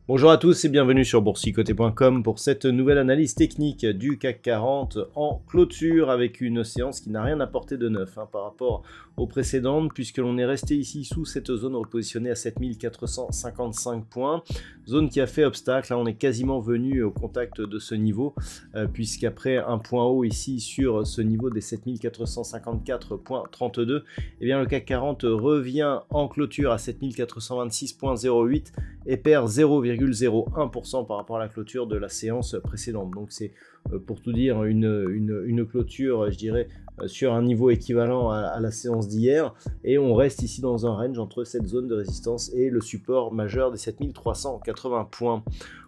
Bonjour à tous et bienvenue sur boursicoté.com pour cette nouvelle analyse technique du CAC 40 en clôture avec une séance qui n'a rien apporté de neuf par rapport aux précédentes puisque l'on est resté ici sous cette zone repositionnée à 7455 points, zone qui a fait obstacle. Là on est quasiment venu au contact de ce niveau puisqu'après un point haut ici sur ce niveau des 7454.32, eh bien le CAC 40 revient en clôture à 7426.08 et perd 0,01% par rapport à la clôture de la séance précédente. Donc c'est pour tout dire une clôture, je dirais, sur un niveau équivalent à la séance d'hier, et on reste ici dans un range entre cette zone de résistance et le support majeur des 7380 points.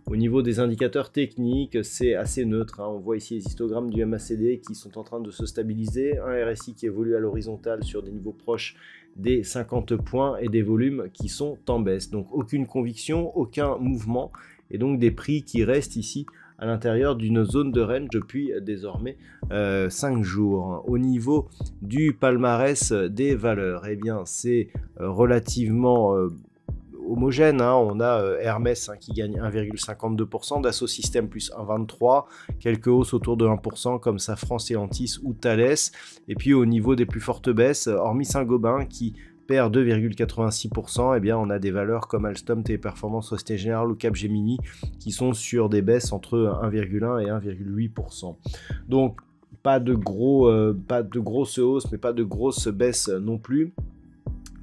Au niveau des indicateurs techniques, c'est assez neutre, on voit ici les histogrammes du MACD qui sont en train de se stabiliser, un RSI qui évolue à l'horizontale sur des niveaux proches des 50 points et des volumes qui sont en baisse. Donc aucune conviction, aucun mouvement, et donc des prix qui restent ici à l'intérieur d'une zone de range depuis désormais 5 jours. Au niveau du palmarès des valeurs, eh bien c'est relativement homogène, on a Hermès qui gagne 1,52%, Dassault Systèmes plus 1,23%, quelques hausses autour de 1% comme Safran, Stellantis ou Thales, et puis au niveau des plus fortes baisses, hormis Saint-Gobain qui perd 2,86%, eh bien on a des valeurs comme Alstom, Téléperformance, Société Générale ou Capgemini qui sont sur des baisses entre 1,1 et 1,8%. Donc pas de grosses hausses, mais pas de grosses baisses non plus.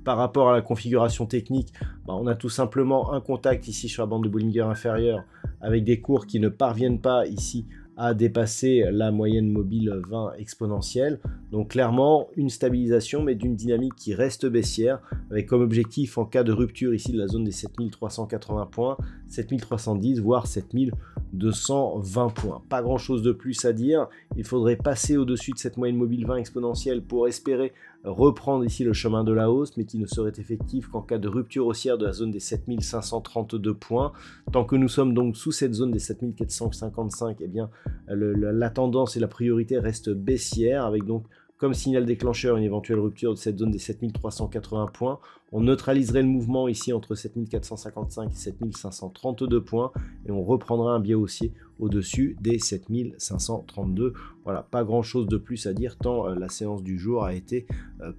Par rapport à la configuration technique, on a tout simplement un contact ici sur la bande de Bollinger inférieure avec des cours qui ne parviennent pas ici à dépasser la moyenne mobile 20 exponentielle. Donc clairement une stabilisation mais d'une dynamique qui reste baissière avec comme objectif en cas de rupture ici de la zone des 7380 points, 7310 voire 7220 points. Pas grand chose de plus à dire, il faudrait passer au-dessus de cette moyenne mobile 20 exponentielle pour espérer reprendre ici le chemin de la hausse, mais qui ne serait effectif qu'en cas de rupture haussière de la zone des 7532 points. Tant que nous sommes donc sous cette zone des 7455, eh bien la tendance et la priorité restent baissières, avec donc comme signal déclencheur une éventuelle rupture de cette zone des 7380 points. On neutraliserait le mouvement ici entre 7455 et 7532 points et on reprendra un biais haussier au-dessus des 7532. Voilà, pas grand chose de plus à dire tant la séance du jour a été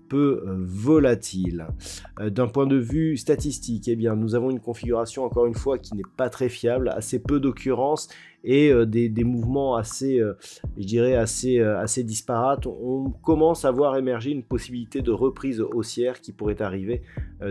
peu volatile. D'un point de vue statistique, eh bien, nous avons une configuration encore une fois qui n'est pas très fiable, assez peu d'occurrences et des mouvements assez, je dirais, assez disparates. On commence à voir émerger une possibilité de reprise haussière qui pourrait arriver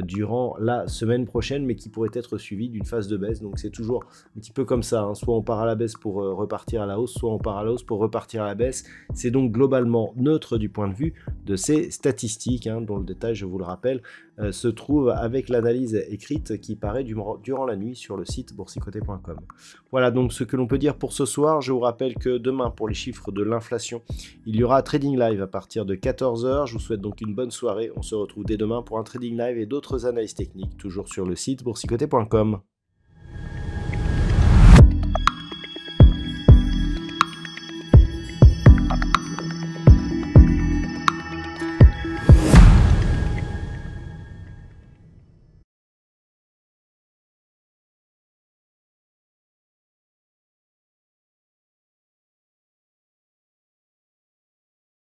durant la semaine prochaine, mais qui pourrait être suivie d'une phase de baisse. Donc c'est toujours un petit peu comme ça, soit on part à la baisse pour repartir à la hausse, soit on part à la hausse pour repartir à la baisse. C'est donc globalement neutre du point de vue de ces statistiques, dont le détail, je vous le rappelle, se trouve avec l'analyse écrite qui paraît durant la nuit sur le site boursicoté.com. Voilà donc ce que l'on peut dire pour ce soir. Je vous rappelle que demain, pour les chiffres de l'inflation, il y aura Trading Live à partir de 14 h. Je vous souhaite donc une bonne soirée. On se retrouve dès demain pour un Trading Live et d'autres analyses techniques, toujours sur le site boursicoté.com.